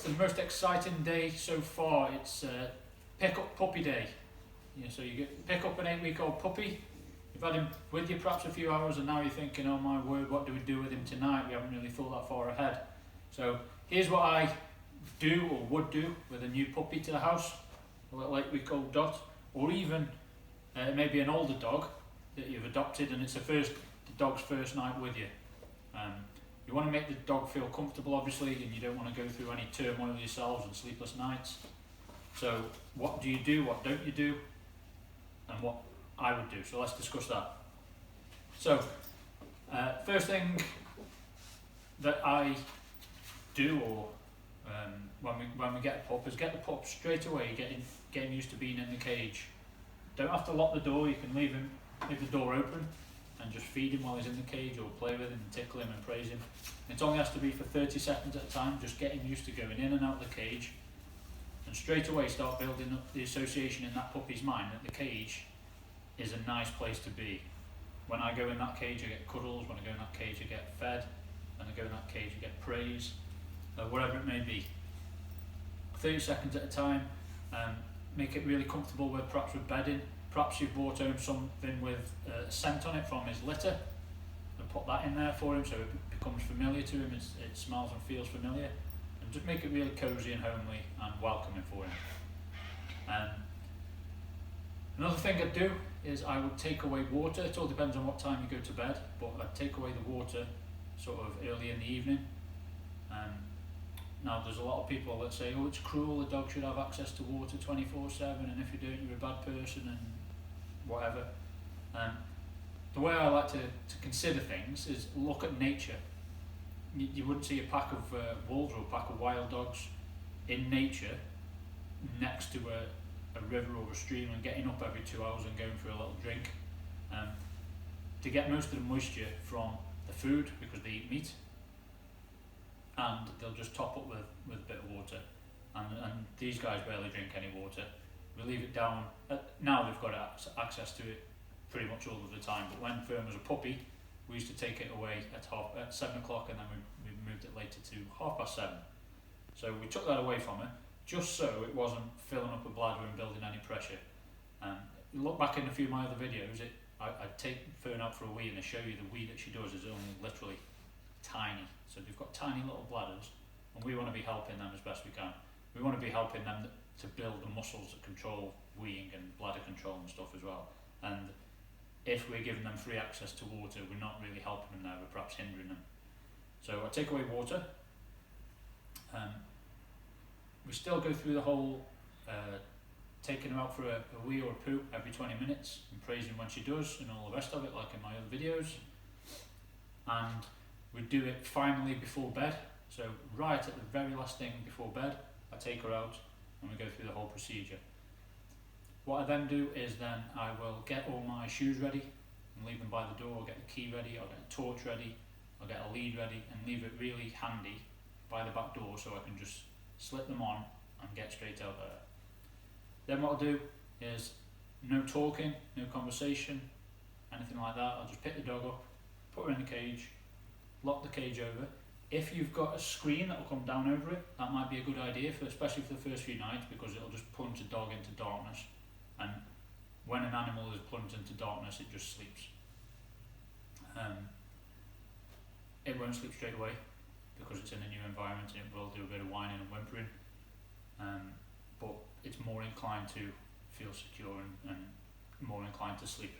the most exciting day so far. It's pick up puppy day. So you pick up an 8-week-old puppy. You've had him with you perhaps a few hours, and now you're thinking, oh my word, what do we do with him tonight? We haven't really thought that far ahead. So here's what I do or would do with a new puppy to the house, a little 8-week-old Dot, or even maybe an older dog that you've adopted and it's the dog's first night with you. You want to make the dog feel comfortable, obviously, and you don't want to go through any turmoil yourselves and sleepless nights. So what do you do, what don't you do, and what I would do? So let's discuss that. So first thing that I do, or when we get a pup, is get the pup straight away, get him used to being in the cage. Don't have to lock the door. You can leave the door open and just feed him while he's in the cage, or play with him and tickle him and praise him. It only has to be for 30 seconds at a time. Just get him used to going in and out of the cage, and straight away start building up the association in that puppy's mind that the cage is a nice place to be. When I go in that cage, I get cuddles. When I go in that cage, I get fed. When I go in that cage, I get praise, whatever it may be. 30 seconds at a time. Make it really comfortable perhaps with bedding. Perhaps you've brought home something with a scent on it from his litter, and put that in there for him so it becomes familiar to him, it smells and feels familiar, and just make it really cosy and homely and welcoming for him. Another thing I'd do is I would take away water. It all depends on what time you go to bed, but I'd take away the water sort of early in the evening. Now there's a lot of people that say, oh, it's cruel, the dog should have access to water 24/7, and if you don't, you're a bad person and whatever. The way I like to consider things is look at nature. You wouldn't see a pack of wolves or a pack of wild dogs in nature next to a river or a stream and getting up every 2 hours and going for a little drink. To get most of the moisture from the food, because they eat meat, and they'll just top up with a bit of water, and these guys barely drink any water. We leave it down. Now they've got access to it pretty much all of the time, but when Firm was a puppy, we used to take it away at 7 o'clock, and then we moved it later to 7:30. So we took that away from her just so it wasn't filling up a bladder and building any pressure. Look back in a few of my other videos, I'd take Fern out for a wee and I show you the wee that she does is only literally tiny. So they've got tiny little bladders, and we want to be helping them as best we can. We want to be helping them to build the muscles that control weeing and bladder control and stuff as well. And if we're giving them free access to water, we're not really helping them there, we're perhaps hindering them. So I take away water. We still go through the whole taking her out for a wee or a poo every 20 minutes and praising when she does and all the rest of it, like in my other videos. And we do it finally before bed. So right at the very last thing before bed, I take her out and we go through the whole procedure. What I then do is then I will get all my shoes ready and leave them by the door. I'll get the key ready, I'll get a torch ready, I'll get a lead ready, and leave it really handy by the back door so I can just slip them on and get straight out there. Then what I'll do is no talking, no conversation, anything like that. I'll just pick the dog up, put her in the cage, lock the cage over. If you've got a screen that will come down over it, that might be a good idea, especially for the first few nights, because it'll just plunge the dog into darkness. And when an animal is plunged into darkness, it just sleeps. It won't sleep straight away because it's in a new environment, and it will do a bit of whining and whimpering. But it's more inclined to feel secure and more inclined to sleep.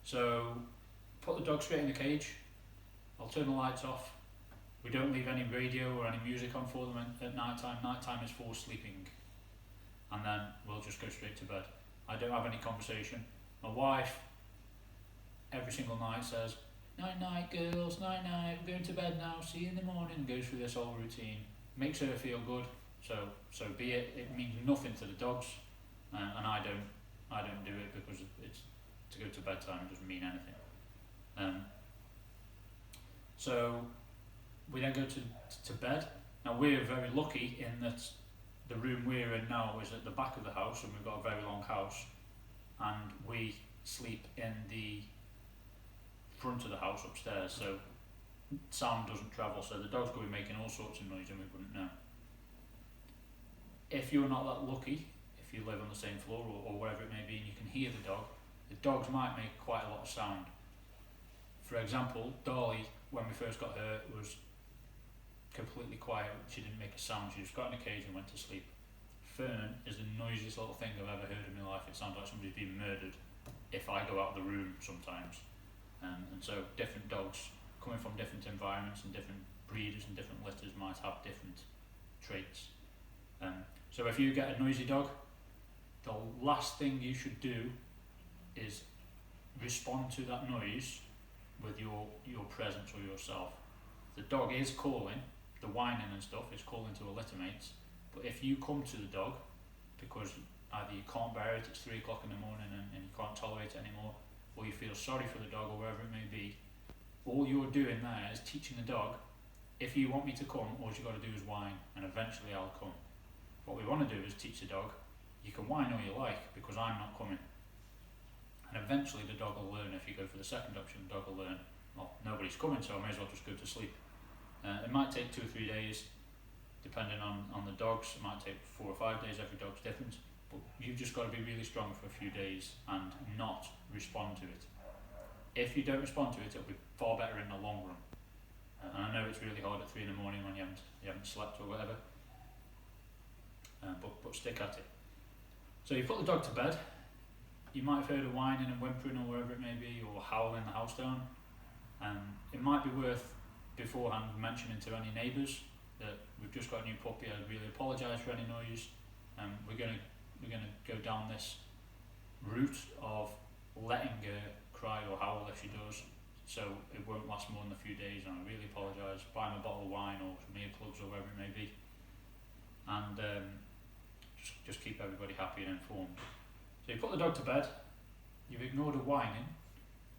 So put the dog straight in the cage. I'll turn the lights off. We don't leave any radio or any music on for them at night time. Night time is for sleeping. And then we'll just go straight to bed. I don't have any conversation. My wife, every single night says, "Night night girls, night night, we're going to bed now, see you in the morning," goes through this whole routine. Makes her feel good, so be it. It means nothing to the dogs, and I don't do it because it's to go to bedtime, it doesn't mean anything. So we then go to bed. Now we're very lucky in that the room we're in now is at the back of the house, and we've got a very long house, and we sleep in the front of the house upstairs, so sound doesn't travel, so the dogs could be making all sorts of noise and we wouldn't know. if you're not that lucky, if you live on the same floor or wherever it may be and you can hear the dogs might make quite a lot of sound. For example, Dolly, when we first got her, was completely quiet. She didn't make a sound. She just got in a cage and went to sleep. Fern is the noisiest little thing I've ever heard in my life. It sounds like somebody's been murdered if I go out of the room sometimes. And so different dogs coming from different environments and different breeders and different litters might have different traits. So if you get a noisy dog, the last thing you should do is respond to that noise with your presence or yourself. The dog is calling, the whining and stuff is calling to a litter mates, but if you come to the dog because either you can't bear it, it's 3 o'clock in the morning and you can't tolerate it anymore, or you feel sorry for the dog or wherever it may be, all you're doing there is teaching the dog, if you want me to come, all you got to do is whine and eventually I'll come. What we want to do is teach the dog, you can whine all you like because I'm not coming. And eventually the dog will learn. If you go for the second option, the dog will learn, well, nobody's coming, so I may as well just go to sleep. It might take 2 or 3 days, depending on the dogs. It might take 4 or 5 days, every dog's different. But you've just got to be really strong for a few days and not respond to it. If you don't respond to it, it'll be far better in the long run. And I know it's really hard at 3 in the morning when you haven't slept or whatever, but stick at it. So you put the dog to bed. You might have heard of whining and whimpering or wherever it may be, or howling the house down. It might be worth beforehand mentioning to any neighbours that we've just got a new puppy. I really apologise for any noise. We're gonna go down this route of letting her cry or howl if she does, so it won't last more than a few days, and I really apologise. Buy them a bottle of wine or some earplugs or whatever it may be, and just keep everybody happy and informed. So you put the dog to bed, you've ignored the whining,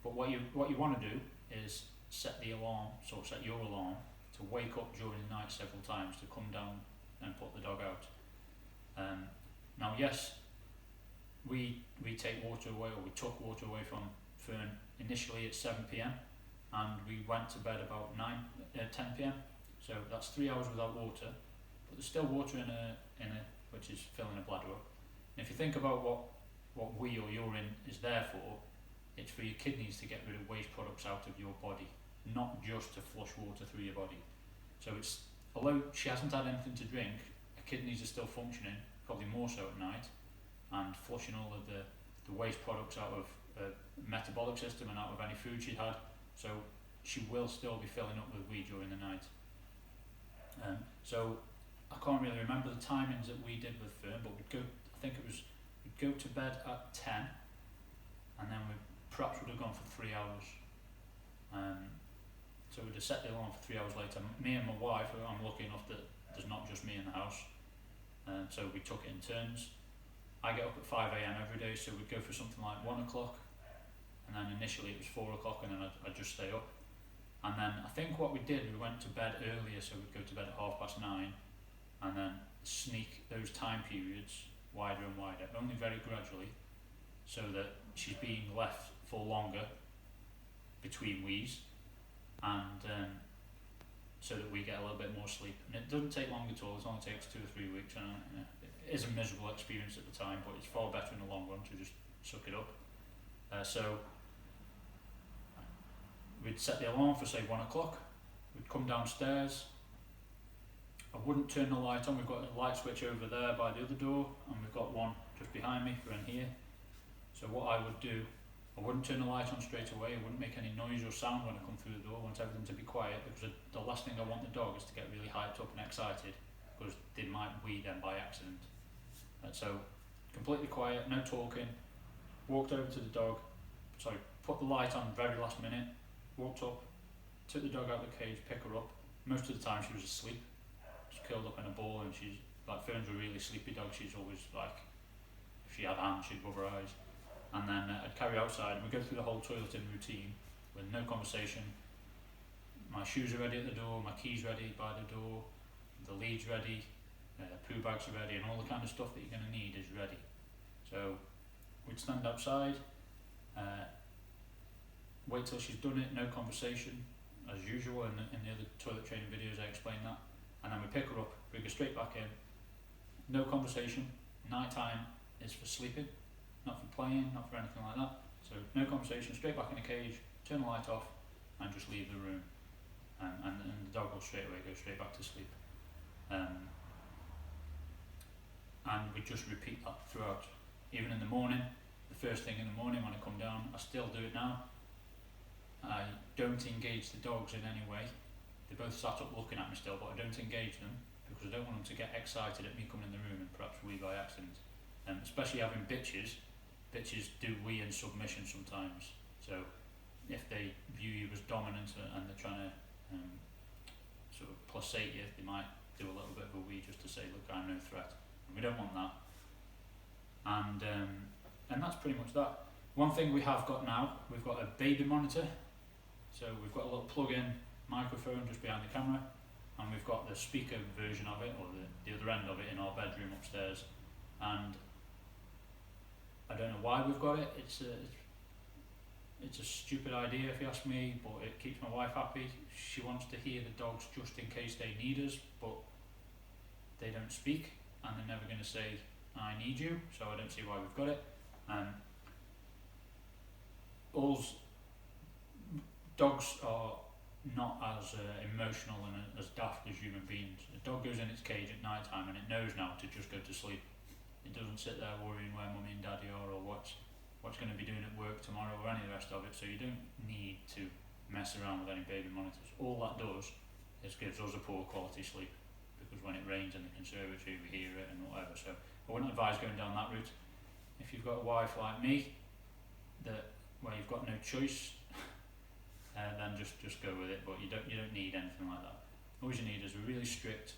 but what you want to do is set the alarm, so set your alarm to wake up during the night several times to come down and put the dog out. Now yes, we take water away, or we took water away from Fern initially at 7 p.m. and we went to bed about 10 p.m. So that's 3 hours without water, but there's still water in a which is filling a bladder up. And if you think about what we or urine is there for, it's for your kidneys to get rid of waste products out of your body, not just to flush water through your body. So it's, although she hasn't had anything to drink, her kidneys are still functioning, probably more so at night, and flushing all of the waste products out of the metabolic system and out of any food she'd had. So she will still be filling up with wee during the night. So I can't really remember the timings that we did with Fern, but we'd go to bed at 10, and then we perhaps would have gone for 3 hours. So we'd have set the alarm for 3 hours later. Me and my wife, I'm lucky enough that there's not just me in the house, so we took it in turns. I get up at 5 a.m. every day, so we'd go for something like 1 o'clock, and then initially it was 4 o'clock, and then I'd just stay up. And then I think what we did, we went to bed earlier, so we'd go to bed at 9:30, and then sneak those time periods wider and wider, only very gradually, so that she's being left for longer between wees, and so that we get a little bit more sleep. And it doesn't take long at all, it only takes 2 or 3 weeks, and it is a miserable experience at the time, but it's far better in the long run to just suck it up. So we'd set the alarm for say 1 o'clock, we'd come downstairs. I wouldn't turn the light on. We've got a light switch over there by the other door, and we've got one just behind me for in here. So what I would do, I wouldn't turn the light on straight away. I wouldn't make any noise or sound when I come through the door. I want everything to be quiet, because the last thing I want the dog is to get really hyped up and excited, because they might wee them by accident. So completely quiet, no talking. Walked over to the dog, put the light on very last minute, walked up, took the dog out of the cage, pick her up. Most of the time she was asleep, just curled up in a ball, and she's like, Fern's a really sleepy dog. She's always like, if she had hands she'd rub her eyes. And then I'd carry her outside, and we'd go through the whole toileting routine with no conversation. My shoes are ready at the door, my keys ready by the door, the lead's ready, poo bags are ready, and all the kind of stuff that you're going to need is ready. So we'd stand outside, wait till she's done it, no conversation, as usual. In the other toilet training videos I explain that. And then we pick her up, we go straight back in, no conversation. Night time is for sleeping, not for playing, not for anything like that. So no conversation, straight back in the cage, turn the light off, and just leave the room. And the dog will straight away go straight back to sleep. And we just repeat that throughout. Even in the morning, the first thing in the morning when I come down, I still do it now. I don't engage the dogs in any way. They both sat up looking at me still, but I don't engage them because I don't want them to get excited at me coming in the room and perhaps wee by accident. Especially having bitches. Bitches do wee in submission sometimes. So if they view you as dominant and they're trying to sort of placate you, they might do a little bit of a wee just to say, look, I'm no threat. And we don't want that. And that's pretty much that. One thing we have got now, we've got a baby monitor. So we've got a little plug-in microphone just behind the camera, and we've got the speaker version of it, or the other end of it, in our bedroom upstairs. And I don't know why we've got it. It's a stupid idea if you ask me, but it keeps my wife happy. She wants to hear the dogs just in case they need us, but they don't speak, and they're never going to say, I need you, so I don't see why we've got it. Dogs are not as emotional and as daft as human beings. A dog goes in its cage at night time and it knows now to just go to sleep. It doesn't sit there worrying where mummy and daddy are, or what's going to be doing at work tomorrow, or any of the rest of it. So you don't need to mess around with any baby monitors. All that does is gives us a poor quality sleep, because when it rains in the conservatory we hear it and whatever. So I wouldn't advise going down that route. If you've got a wife like me, where you've got no choice, then just go with it. But you don't need anything like that. All you need is a really strict,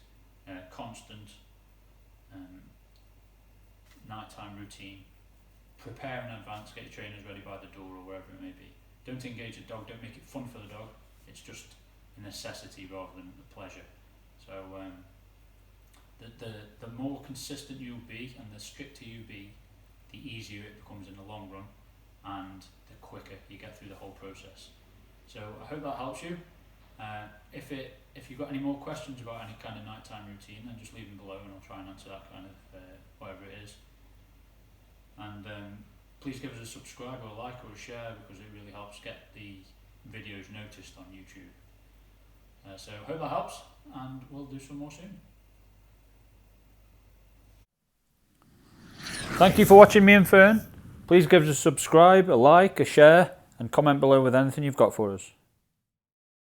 constant nighttime routine. Prepare in advance, get your trainers ready by the door or wherever it may be. Don't engage the dog, don't make it fun for the dog. It's just a necessity rather than a pleasure. So the more consistent you be and the stricter you be, the easier it becomes in the long run, and the quicker you get through the whole process. So I hope that helps you. If you've got any more questions about any kind of nighttime routine, then just leave them below and I'll try and answer that kind of whatever it is. And please give us a subscribe or a like or a share, because it really helps get the videos noticed on YouTube. So I hope that helps, and we'll do some more soon. Thank you for watching me and Fern. Please give us a subscribe, a like, a share, and comment below with anything you've got for us.